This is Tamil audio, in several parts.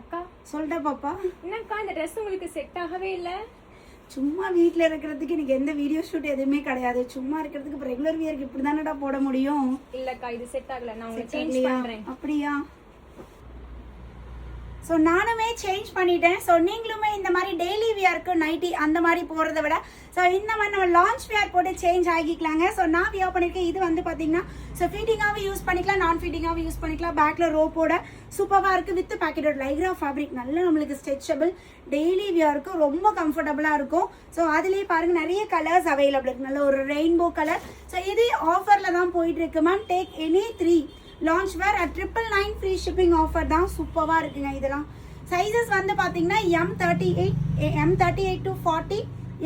அக்கா சொல்லிட்டா பாப்பா. என்னக்கா இந்த ட்ரெஸ் உங்களுக்கு செட் ஆகவே இல்ல? சும்மா வீட்ல இருக்கிறதுக்கு எனக்கு எந்த வீடியோ ஷூட் எதுவுமே கிடையாது. சும்மா இருக்கிறதுக்கு இப்போ ரெகுலர் வியருக்கு இப்படி தானடா போட முடியும். இல்லக்கா இது செட் ஆகல, நான் உங்களுக்கு சேஞ்ச் பண்றேன். அப்படியா? ஸோ நானுமே சேஞ்ச் பண்ணிட்டேன். ஸோ நீங்களுமே இந்த மாதிரி டெய்லி வியருக்கு நைட்டி அந்த மாதிரி போகிறத விட ஸோ இந்த மாதிரி நம்ம லான்ச் வியர் போட்டு சேஞ்ச் ஆகிக்கலாங்க. ஸோ நான் வியர் பண்ணியிருக்கேன். இது வந்து பார்த்தீங்கன்னா ஸோ ஃபிட்டிங்காகவும் யூஸ் பண்ணிக்கலாம், நான் ஃபிட்டிங்காகவும் யூஸ் பண்ணிக்கலாம். பேக்கில் ரோப்போட சூப்பராக இருக்குது. வித் பேக்கெட்டோட லைக்ரா ஃபேப்ரிக் நல்ல நம்மளுக்கு ஸ்ட்ரெச்சபிள், டெய்லி வியருக்கு ரொம்ப கம்ஃபர்டபுளாக இருக்கும். ஸோ அதுலேயே பாருங்கள் நிறைய கலர்ஸ் அவைலபிள் இருக்குது. நல்ல ஒரு ரெயின்போ கலர். ஸோ இது ஆஃபரில் தான் போயிட்டு இருக்கு ma'am. Take any 3 launch wear at 999 free shipping offer தான். சூப்பராக இருக்குங்க. இதெல்லாம் சைஸஸ் வந்து பார்த்தீங்கன்னா M38 to 40,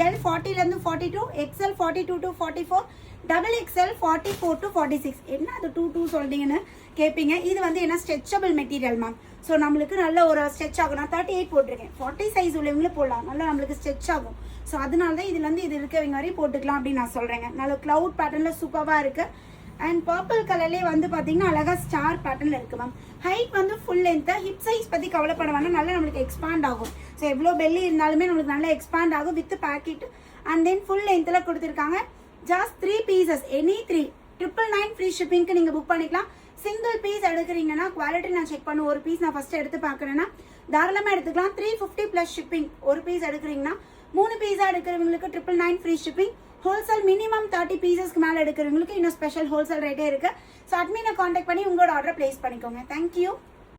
L 40லேருந்து 42, XL 42 to 44, XXL 44 to 46. என்ன அது 2 சொல்லிட்டீங்கன்னு கேட்பீங்க. இது வந்து என்ன ஸ்ட்ரெச்சபிள் மெட்டீரியல் மேம். ஸோ நம்மளுக்கு நல்ல ஒரு ஸ்ட்ரெச் ஆகும். நான் 38 போட்டிருக்கேன். 40 சைஸ் உள்ளவங்களே போடலாம், நல்லா நம்மளுக்கு ஸ்ட்ரெச் ஆகும். ஸோ அதனால தான் இதுலேருந்து இது இருக்கவங்க வரையும் போட்டுக்கலாம் அப்படின்னு நான் சொல்கிறேங்க. நல்ல க்ளவுட் பேட்டர்னில் சூப்பராக இருக்குது. அண்ட் பர்பிள் கலர்லேயே வந்து பார்த்தீங்கன்னா அழகாக ஸ்டார் பேட்டர்னில் இருக்குது மேம். ஹைட் வந்து ஃபுல் லென்த்து. ஹிப் சைஸ் பற்றி கவலைப்பட வேணாம், நல்லா நம்மளுக்கு எக்ஸ்பாண்ட் ஆகும். ஸோ எவ்வளோ பெல்லி இருந்தாலுமே நம்மளுக்கு நல்லா எக்ஸ்பாண்ட் ஆகும் with packet. And then full லென்த்தில் கொடுத்துருக்காங்க. ஜஸ்ட் 3 பீசஸ், எனி 3 999 ஃப்ரீ ஷிப்பிங்க்கு நீங்கள் புக் பண்ணிக்கலாம். சிங்கிள் பீஸ் எடுக்கிறீங்கன்னா குவாலிட்டி நான் செக் பண்ண ஒரு பீஸ் நான் ஃபஸ்ட்டு எடுத்து பார்க்குறேன்னா தாராளமாக எடுத்துக்கலாம். 350 ப்ளஸ் ஷிப்பிங். ஒரு பீஸ் எடுக்கிறீங்கன்னா 3 பீஸாக எடுக்கிறவங்களுக்கு 999 ஃப்ரீ ஷிப்பிங். ஹோல்சேல் மினிமம் 30 பீசஸ்க்கு மேலே எடுக்கிறவங்களுக்கு இன்னும் ஸ்பெஷல் ஹோல்சேல் ரேட்டே இருக்குது. ஸோ அட்மினை காண்டாக்ட் பண்ணி உங்களோட ஆர்டர் பிளேஸ் பண்ணிக்கோங்க. தேங்க்யூ.